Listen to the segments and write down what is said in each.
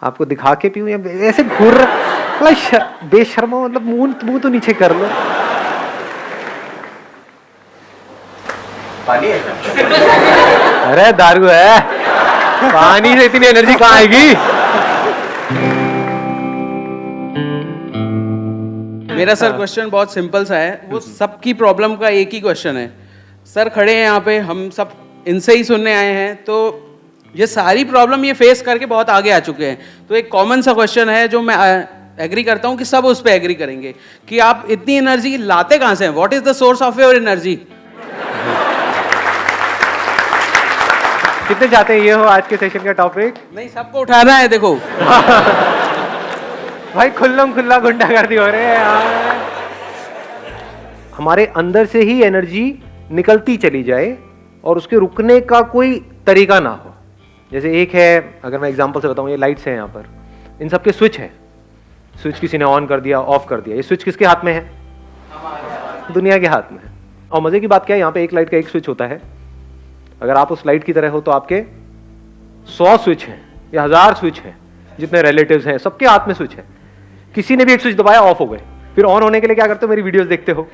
आपको दिखा के पीऊं या ऐसे घूर रहा बेशर्मा, मतलब मुंह तो नीचे कर लो। पानी है क्या? अरे दारू है, पानी से इतनी एनर्जी कहाँ आएगी? मेरा सर क्वेश्चन बहुत सिंपल सा है, वो सबकी प्रॉब्लम का एक ही क्वेश्चन है। सर खड़े हैं यहाँ पे, हम सब इनसे ही सुनने आए हैं, तो ये सारी प्रॉब्लम ये फेस करके बहुत आगे आ चुके हैं। तो एक कॉमन सा क्वेश्चन है जो मैं एग्री करता हूँ कि सब उस पर एग्री करेंगे कि आप इतनी एनर्जी लाते कहाँ से हैं? What is the source of your energy? कितने चाहते हैं ये हो आज के सेशन का टॉपिक? नहीं, सबको उठाना है। देखो भाई खुल्लम खुल्ला गुंडागर्दी हो रहे हैं यार। हमारे अंदर से ही एनर्जी निकलती चली जाए और उसके रुकने का कोई तरीका ना हो। जैसे एक है, अगर मैं एग्जांपल से बताऊं, ये लाइट्स हैं यहाँ पर, इन सब के स्विच है। स्विच किसी ने ऑन कर दिया, ऑफ कर दिया। ये स्विच किसके हाथ में है? दुनिया के हाथ में है। और मजे की बात क्या है, यहाँ पे एक लाइट का एक स्विच होता है। अगर आप उस लाइट की तरह हो तो आपके 100 स्विच हैं या 1000 स्विच हैं, जितने रिलेटिव्स हैं सबके हाथ में स्विच है। किसी ने भी एक स्विच दबाया, ऑफ हो गए। फिर ऑन होने के लिए क्या करते हो? मेरी वीडियोस देखते हो।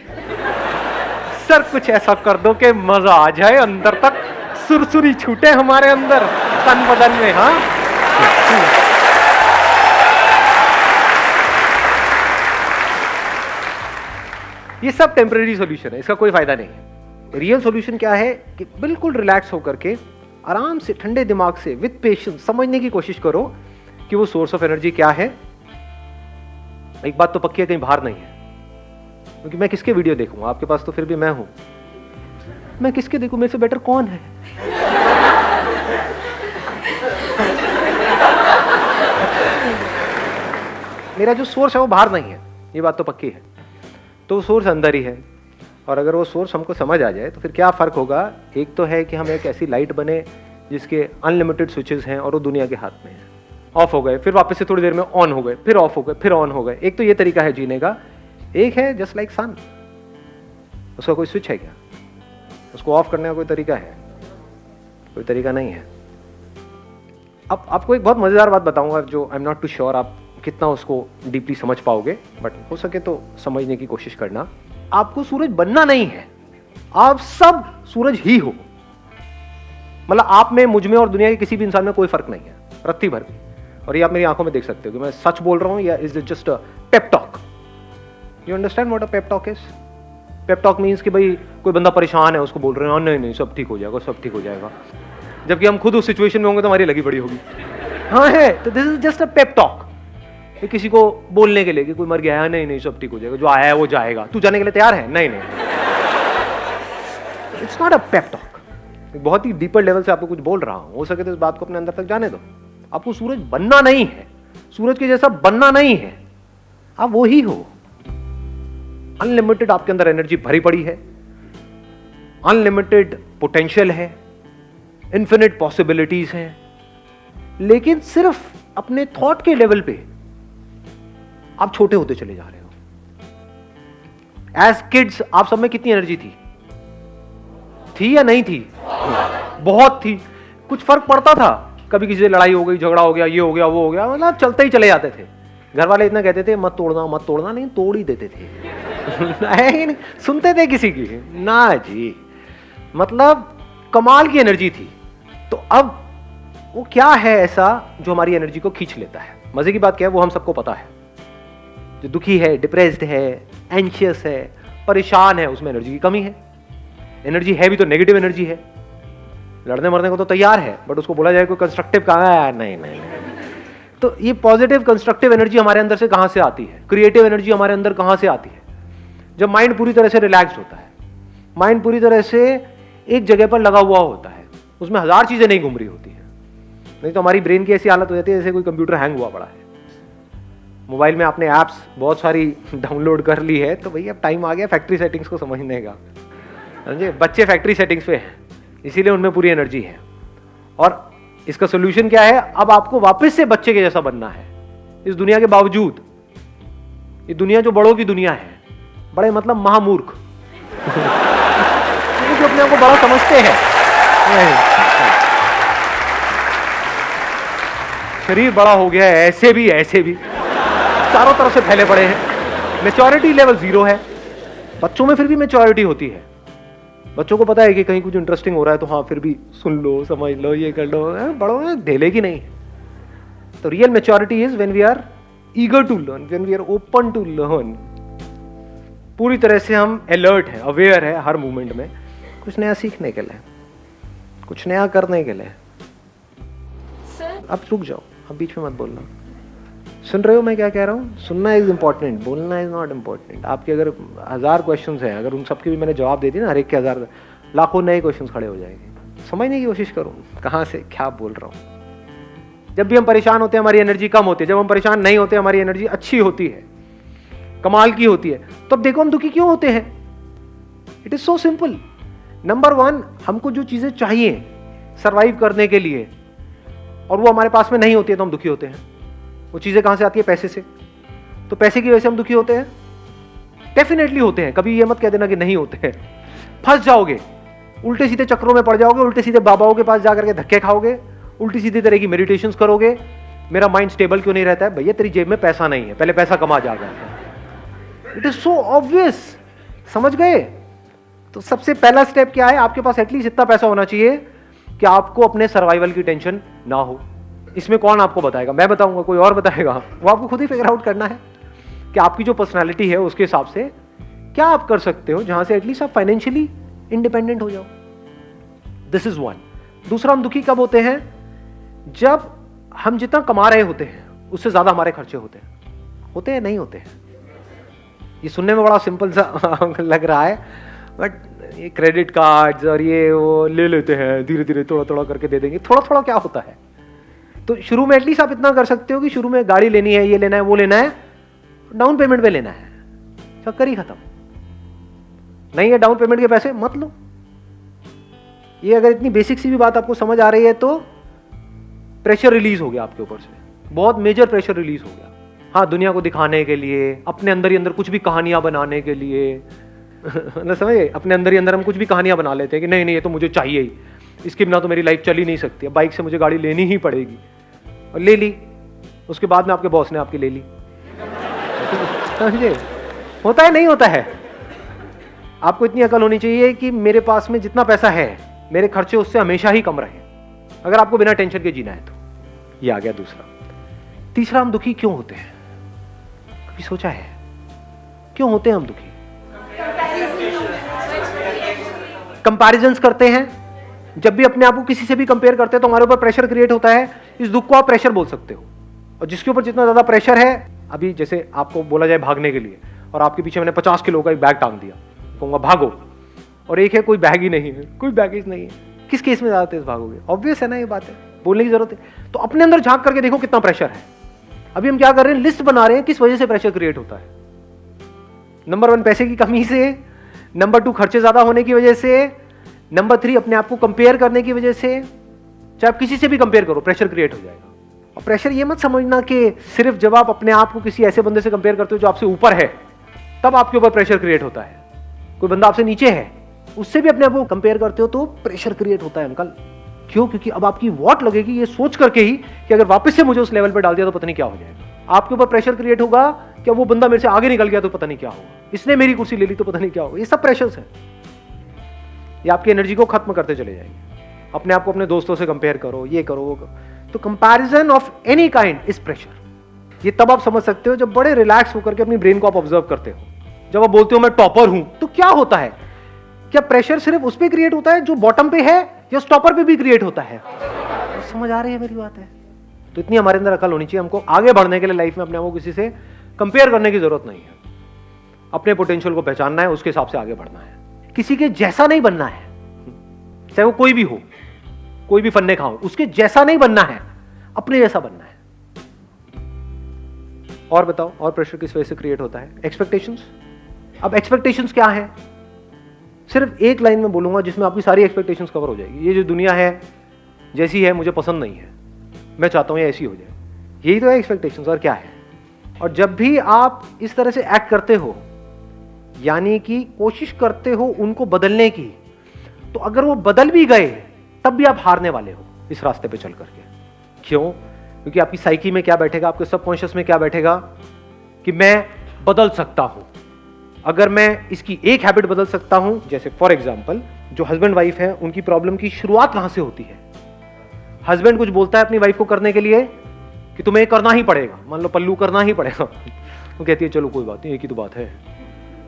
सर कुछ ऐसा कर दो कि मजा आ जाए, अंदर तक सुरसुरी छूटे हमारे अंदर, तन बदन में। हाँ, ये सब टेम्परेरी सॉल्यूशन है, इसका कोई फायदा नहीं है। रियल सॉल्यूशन क्या है कि बिल्कुल रिलैक्स होकर के आराम से ठंडे दिमाग से विद पेशेंस समझने की कोशिश करो कि वो सोर्स ऑफ एनर्जी क्या है। एक बात तो पक्की है, कहीं बाहर नहीं है। क्योंकि मैं किसके वीडियो देखूंगा? आपके पास तो फिर भी मैं हूं। मैं किसके देखूं? मेरे से बेटर कौन है? मेरा जो सोर्स है वो बाहर नहीं है, ये बात तो पक्की है। तो सोर्स अंदर ही है। और अगर वो सोर्स हमको समझ आ जाए तो फिर क्या फर्क होगा? एक तो है कि हम एक ऐसी लाइट बने जिसके अनलिमिटेड स्विचेस हैं और वो दुनिया के हाथ में है। ऑफ हो गए, फिर वापस से थोड़ी देर में ऑन हो गए, फिर ऑफ हो गए, फिर ऑन हो गए। एक तो ये तरीका है जीने का। एक है जस्ट लाइक सन, उसका कोई स्विच है क्या? उसको ऑफ करने का कोई तरीका है? कोई तरीका नहीं है। अब आपको एक बहुत मजेदार बात बताऊंगा जो I am not too sure आप कितना उसको डीपली समझ पाओगे, बट हो सके तो समझने की कोशिश करना। आपको सूरज बनना नहीं है, आप सब सूरज ही हो। मतलब आप में, मुझ में और दुनिया के किसी भी इंसान में कोई फर्क नहीं है, रत्ती भर भी। और ये आप मेरी आंखों में देख सकते हो कि मैं सच बोल रहा हूं या is it just a pep talk? You understand what a pep talk is? Pep talk means कि भाई कोई बंदा परेशान है, उसको बोल रहे हैं नहीं नहीं सब ठीक हो जाएगा, सब ठीक हो जाएगा। जबकि हम खुद उस सिचुएशन में होंगे तो हमारी लगी बड़ी होगी। हाँ है, तो this is just a pep talk. किसी को बोलने के लिए कि कोई मर गया है, नहीं नहीं सब ठीक हो जाएगा, जो आया है वो जाएगा, तू जाने के लिए तैयार है? नहीं नहीं, it's not a pep talk. बहुत ही डीपर लेवल से आपको कुछ बोल रहा हूं, हो सके तो इस बात को अपने अंदर तक जाने दो। आपको सूरज बनना नहीं है, सूरज के जैसा बनना नहीं है, आप वो ही हो। अनलिमिटेड आपके अंदर एनर्जी भरी पड़ी है, अनलिमिटेड पोटेंशियल है, इन्फिनिट पॉसिबिलिटीज हैं, लेकिन सिर्फ अपने थॉट के लेवल पे आप छोटे होते चले जा रहे हो। एज किड्स आप सब में कितनी एनर्जी थी या नहीं थी? बहुत थी। कुछ फर्क पड़ता था? कभी किसी से लड़ाई हो गई, झगड़ा हो गया, ये हो गया, वो हो गया, मतलब चलते ही चले जाते थे। घर वाले इतना कहते थे मत तोड़ना मत तोड़ना, नहीं तोड़ ही देते थे। नहीं सुनते थे किसी की? ना जी, मतलब कमाल की एनर्जी थी। तो अब वो क्या है ऐसा जो हमारी एनर्जी को खींच लेता है? मजे की बात क्या है, वो हम सबको पता है। जो दुखी है, डिप्रेस्ड है, एंशियस है, परेशान है, उसमें एनर्जी की कमी है। एनर्जी है भी तो नेगेटिव एनर्जी है। लड़ने मरने को तो तैयार है, बट उसको बोला जाए कोई कंस्ट्रक्टिव कहाँ है? नहीं नहीं नहीं। तो ये पॉजिटिव कंस्ट्रक्टिव एनर्जी हमारे अंदर से कहां से आती है? क्रिएटिव एनर्जी हमारे अंदर कहां से आती है? जब माइंड पूरी तरह से रिलैक्स्ड होता है, माइंड पूरी तरह से एक जगह पर लगा हुआ होता है, उसमें हजार चीजें नहीं घूम रही होती है। नहीं तो हमारी ब्रेन की ऐसी हालत हो जाती है जैसे कोई कंप्यूटर हैंग हुआ पड़ा है। मोबाइल में आपने ऐप्स बहुत सारी डाउनलोड कर ली है, तो भैया अब टाइम आ गया फैक्ट्री सेटिंग्स को समझने का। समझे? बच्चे फैक्ट्री सेटिंग्स पे हैं, इसीलिए उनमें पूरी एनर्जी है। और इसका सोल्यूशन क्या है? अब आपको वापस से बच्चे के जैसा बनना है इस दुनिया के बावजूद। ये दुनिया जो बड़ों की दुनिया है, बड़े मतलब महामूर्ख जो अपने आप को बड़ा समझते हैं। शरीर बड़ा हो गया है, ऐसे भी चारों तरफ से फैले पड़े हैं, मैच्योरिटी लेवल 0 है। बच्चों में फिर भी मैच्योरिटी होती है, बच्चों को पता है कि कहीं कुछ इंटरेस्टिंग हो रहा है तो हाँ फिर भी सुन लो, समझ लो, ये कर लो। बड़ों में ढेले की नहीं। तो real maturity is when we are eager to learn, when we are open to learn. पूरी तरह से हम अलर्ट हैं, अवेयर है हर मोमेंट में, कुछ नया सीखने के लिए, कुछ नया करने के लिए। अब रुक जाओ, अब बीच में मत बोलना। सुन रहे हो मैं क्या कह रहा हूँ? सुनना इज इम्पोर्टेंट, बोलना इज नॉट इम्पोर्टेंट। आपके अगर 1000 क्वेश्चंस हैं, अगर उन सबके भी मैंने जवाब दे दिया ना, हर एक के 1000, लाखों नए क्वेश्चंस खड़े हो जाएंगे। समझने की कोशिश करो कहाँ से क्या बोल रहा हूँ। जब भी हम परेशान होते हैं हमारी एनर्जी कम होती है, जब हम परेशान नहीं होते हमारी एनर्जी अच्छी होती है, कमाल की होती है। तो अब देखो हम दुखी क्यों होते हैं? It is so simple. Number 1, हमको जो चीजें चाहिए सर्वाइव करने के लिए और वो हमारे पास में नहीं होती है तो हम दुखी होते हैं। वो चीजें कहां से आती है? पैसे से। तो पैसे की वजह से हम दुखी होते हैं? डेफिनेटली होते हैं। कभी ये मत कह देना कि नहीं होते हैं। फंस जाओगे, उल्टे सीधे चक्रों में पड़ जाओगे, उल्टे सीधे बाबाओं के पास जाकर के धक्के खाओगे, उल्टी सीधी तरह की मेडिटेशंस करोगे। मेरा माइंड स्टेबल क्यों नहीं रहता है? भैया तेरी जेब में पैसा नहीं है, पहले पैसा कमा जाएगा। It is so obvious. समझ गए? तो सबसे पहला स्टेप क्या है? आपके पास एटलीस्ट इतना पैसा होना चाहिए कि आपको अपने सर्वाइवल की टेंशन ना हो। इसमें कौन आपको बताएगा? मैं बताऊंगा? कोई और बताएगा? वो आपको खुद ही फिगर आउट करना है कि आपकी जो पर्सनालिटी है उसके हिसाब से क्या आप कर सकते हो जहां से एटलीस्ट आप फाइनेंशियली इंडिपेंडेंट हो जाओ। This is 1। दूसरा, हम दुखी कब होते हैं? जब हम जितना कमा रहे होते हैं उससे ज्यादा हमारे खर्चे होते हैं नहीं होते हैं? ये सुनने में बड़ा सिंपल सा लग रहा है, बट ये क्रेडिट कार्ड्स और ये वो ले लेते हैं, धीरे धीरे थोड़ा थोड़ा करके दे देंगे। थोड़ा थोड़ा क्या होता है? तो शुरू में एटलीस्ट आप इतना कर सकते हो कि शुरू में गाड़ी लेनी है, ये लेना है, वो लेना है, डाउन पेमेंट पे लेना है, चक्कर ही खत्म। नहीं है डाउन पेमेंट के पैसे, मत लो। ये अगर इतनी बेसिक सी भी बात आपको समझ आ रही है तो प्रेशर रिलीज हो गया आपके ऊपर से, बहुत मेजर प्रेशर रिलीज हो गया। हाँ, दुनिया को दिखाने के लिए, अपने अंदर ही अंदर कुछ भी कहानियां बनाने के लिए ना, समझे? अपने अंदर ही अंदर हम कुछ भी कहानियां बना लेते हैं कि नहीं नहीं ये तो मुझे चाहिए ही, इसके बिना तो मेरी लाइफ चल ही नहीं सकती, बाइक से मुझे गाड़ी लेनी ही पड़ेगी। और ले ली, उसके बाद में आपके बॉस ने आपकी ले ली। समझे? होता है नहीं होता है? आपको इतनी अकल होनी चाहिए कि मेरे पास में जितना पैसा है मेरे खर्चे उससे हमेशा ही कम रहे, अगर आपको बिना टेंशन के जीना है तो। ये आ गया दूसरा। तीसरा, हम दुखी क्यों होते हैं? कभी सोचा है क्यों होते हैं हम दुखी? कंपैरिजंस करते हैं। जब भी अपने आप को किसी से भी कंपेयर करते हैं तो हमारे ऊपर प्रेशर क्रिएट होता है। इस दुख को आप प्रेशर बोल सकते हो। और जिसके ऊपर जितना ज्यादा प्रेशर है, अभी जैसे आपको बोला जाए भागने के लिए और आपके पीछे मैंने 50 किलो का एक बैग टांग दिया, कहूंगा भागो, और एक है कोई बैग ही नहीं है, कोई बैगेज नहीं है, किस केस में ज्यादा तेज भागोगे? ऑब्वियस है ना, ये बात है, बोलने की जरूरत है। तो अपने अंदर झांक करके देखो कितना प्रेशर है। अभी हम क्या कर रहे हैं? लिस्ट बना रहे हैं किस वजह से प्रेशर क्रिएट होता है। नंबर 1 पैसे की कमी से, नंबर 2 खर्चे ज्यादा होने की वजह से, नंबर 3 अपने आप को कंपेयर करने की वजह से। चाहे आप किसी से भी कंपेयर करो, प्रेशर क्रिएट हो जाएगा। और प्रेशर ये मत समझना कि सिर्फ जब आप अपने आप को किसी ऐसे बंदे से कंपेयर करते हो जो आपसे ऊपर है तब आपके ऊपर प्रेशर क्रिएट होता है। कोई बंदा आपसे नीचे है, उससे भी अपने आप को कंपेयर करते हो तो प्रेशर क्रिएट होता है अंकल। क्यों? क्योंकि अब आपकी वॉट लगेगी ये सोच करके ही कि अगर वापस से मुझे उस लेवल पर डाल दिया तो पता नहीं क्या हो जाएगा। आपके ऊपर प्रेशर क्रिएट होगा कि वो बंदा मेरे से आगे निकल गया तो पता नहीं क्या होगा, इसने मेरी कुर्सी ले ली तो पता नहीं क्या होगा। ये सब प्रेशर्स है, ये आपकी एनर्जी को खत्म करते चले जाएंगे। अपने आप को अपने दोस्तों से कंपेयर करो, ये करो वो करो। तो comparison of any kind is pressure. ये तब आप समझ सकते हो जब बड़े रिलैक्स होकर के अपनी ब्रेन को आप ऑब्जर्व करते हो। जब आप बोलते हो मैं टॉपर हूं, तो क्या होता है? क्या प्रेशर सिर्फ उस पर क्रिएट होता है जो बॉटम पे है, या स्टॉपर पे भी क्रिएट होता है? समझ आ रही है मेरी बात है? तो इतनी हमारे अंदर अकल होनी चाहिए, हमको आगे बढ़ने के लिए लाइफ में अपने आप को किसी से कंपेयर करने की जरूरत नहीं है। अपने पोटेंशियल को पहचानना है, उसके हिसाब से आगे बढ़ना है। किसी के जैसा नहीं बनना है, चाहे वो कोई भी हो, कोई भी फन्ने खाओ, उसके जैसा नहीं बनना है, अपने जैसा बनना है। और बताओ, और प्रेशर किस वजह से क्रिएट होता है? एक्सपेक्टेशंस। अब एक्सपेक्टेशंस क्या है? सिर्फ एक लाइन में बोलूंगा जिसमें आपकी सारी एक्सपेक्टेशंस कवर हो जाएगी। ये जो दुनिया है जैसी है मुझे पसंद नहीं है, मैं चाहता हूं ये ऐसी हो जाए, यही तो है एक्सपेक्टेशंस, और क्या है? और जब भी आप इस तरह से एक्ट करते हो, यानी कि कोशिश करते हो उनको बदलने की, तो अगर वो बदल भी गए तब भी आप हारने वाले हो इस रास्ते पे चल करके। क्यों? क्योंकि आपकी साइकी में क्या बैठेगा, आपके सबकॉन्शियस में क्या बैठेगा कि मैं बदल सकता हूं। अगर मैं इसकी एक हैबिट बदल सकता हूं, जैसे फॉर एग्जांपल जो हस्बैंड वाइफ है उनकी प्रॉब्लम की शुरुआत कहां से होती है? हस्बैंड कुछ बोलता है अपनी वाइफ को करने के लिए कि तुम्हें करना ही पड़ेगा, मान लो पल्लू करना ही पड़ेगा, वो कहती है चलो कोई बात नहीं, एक ही तो बात है,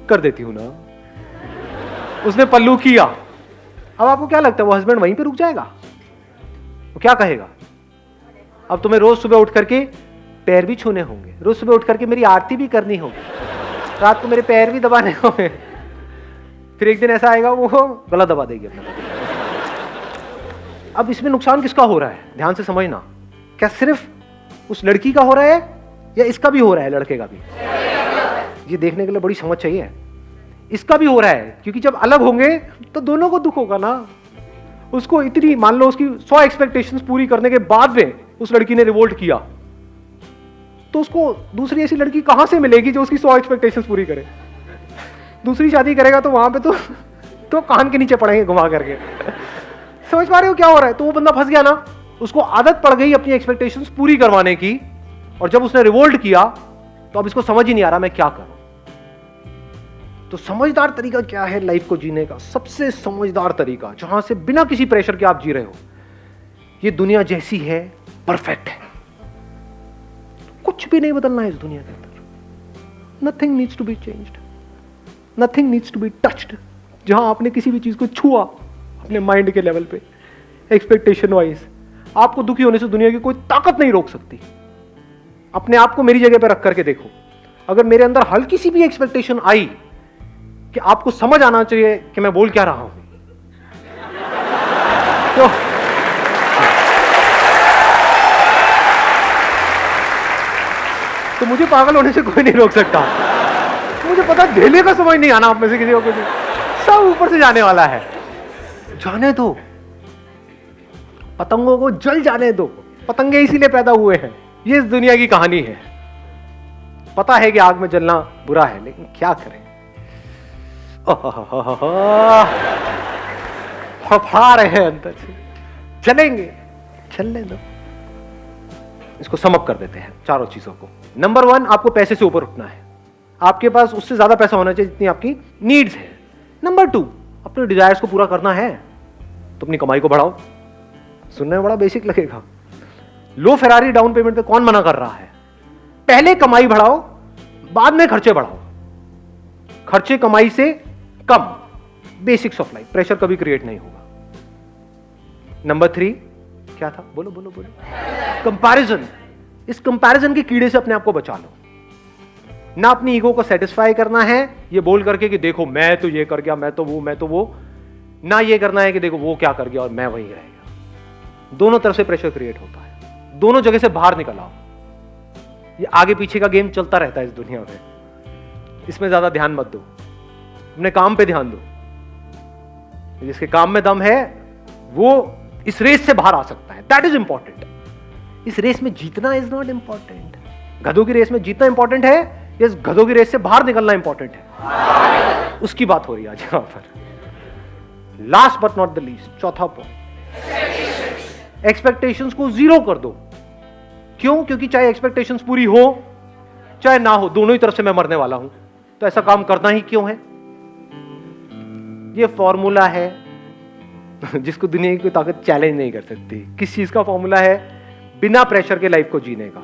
कर देती हूं ना। उसने पल्लू किया, अब आपको क्या लगता है वो हस्बैंड वहीं पे रुक जाएगा? वो क्या कहेगा? अब तुम्हें रोज सुबह उठ करके पैर भी छूने होंगे, रोज सुबह उठ करके मेरी आरती भी करनी होगी, रात को मेरे पैर भी दबाने होंगे। फिर एक दिन ऐसा आएगा वो गला दबा देगी अपना। अब इसमें नुकसान किसका हो रहा है? ध्यान से समझना, क्या सिर्फ उस लड़की का हो रहा है या इसका भी हो रहा है, लड़के का भी? ये देखने के लिए बड़ी समझ चाहिए। इसका भी हो रहा है, क्योंकि जब अलग होंगे तो दोनों को दुख होगा ना। उसको इतनी, मान लो उसकी 100 एक्सपेक्टेशंस पूरी करने के बाद में उस लड़की ने रिवोल्ट किया, तो उसको दूसरी ऐसी लड़की कहां से मिलेगी जो उसकी 100 एक्सपेक्टेशंस पूरी करे? दूसरी शादी करेगा तो वहां पे तो कान के नीचे पड़ेंगे घुमा करके। समझ पा रहे हो क्या हो रहा है? तो वो बंदा फंस गया ना, उसको आदत पड़ गई अपनी एक्सपेक्टेशंस पूरी करवाने की, और जब उसने रिवोल्ट किया तो अब इसको समझ ही नहीं आ रहा मैं क्या करूं। तो समझदार तरीका क्या है लाइफ को जीने का? सबसे समझदार तरीका, जहां से बिना किसी प्रेशर के आप जी रहे हो, ये दुनिया जैसी है परफेक्ट है, कुछ भी नहीं बदलना है इस दुनिया के अंदर। Nothing needs to be changed, nothing needs to be touched. जहां आपने किसी भी चीज को छुआ अपने माइंड के लेवल पे, एक्सपेक्टेशन वाइज, आपको दुखी होने से दुनिया की कोई ताकत नहीं रोक सकती। अपने आप को मेरी जगह पे रख करके देखो, अगर मेरे अंदर हल्की सी भी एक्सपेक्टेशन आई कि आपको समझ आना चाहिए कि मैं बोल क्या रहा हूं, तो मुझे पागल होने से कोई नहीं रोक सकता। मुझे पता ढेले का समझ नहीं आना आप में से किसी को, कुछ सब ऊपर से जाने वाला है। जाने दो, पतंगों को जल जाने दो, पतंगे इसीलिए पैदा हुए हैं। ये इस दुनिया की कहानी है। पता है कि आग में जलना बुरा है, लेकिन क्या करें, फफड़ा रहे हैं अंदर से, चलेंगे, चलने दो। इसको समअप कर देते हैं चारों चीजों को। नंबर 1, आपको पैसे से ऊपर उठना है। आपके पास उससे ज्यादा पैसा होना चाहिए जितनी आपकी नीड्स है। नंबर 2, अपने डिजायर्स को पूरा करना है तो अपनी कमाई को बढ़ाओ। सुनने में बड़ा बेसिक लगेगा, लो फेरारी डाउन पेमेंट पे कौन मना कर रहा है? पहले कमाई बढ़ाओ, बाद में खर्चे बढ़ाओ। खर्चे कमाई से कम, बेसिक्स ऑफ लाइफ, प्रेशर कभी क्रिएट नहीं होगा। नंबर 3 क्या था? बोलो बोलो बोलो। कंपैरिजन। इस कंपैरिजन के कीड़े से अपने आप को बचा लो। ना अपनी ईगो को सेटिस्फाई करना है ये बोल करके कि देखो मैं तो ये कर गया, मैं तो वो, ना ये करना है कि देखो वो क्या कर गया और मैं वहीं रह गया। दोनों तरफ से प्रेशर क्रिएट होता है, दोनों जगह से बाहर निकल आओ। ये आगे पीछे का गेम चलता रहता है इस दुनिया में, इसमें ज्यादा ध्यान मत दो, अपने काम पे ध्यान दो। जिसके काम में दम है वो इस रेस से बाहर आ सकता है, दैट इज इंपॉर्टेंट। इस रेस में जीतना इज नॉट इंपॉर्टेंट। गधों की रेस में जीतना इंपॉर्टेंट है, इस गधों की रेस से बाहर निकलना इंपॉर्टेंट है। उसकी बात हो रही है आज यहां पर। Last but not the least, चौथा पॉइंट, एक्सपेक्टेशंस को जीरो कर दो। क्यों? क्योंकि चाहे एक्सपेक्टेशंस पूरी हो चाहे ना हो, दोनों ही तरफ से मैं मरने वाला हूं, तो ऐसा काम करना ही क्यों है? ये फॉर्मूला है जिसको दुनिया की कोई ताकत चैलेंज नहीं कर सकती। किस चीज का फॉर्मूला है? बिना प्रेशर के लाइफ को जीने का।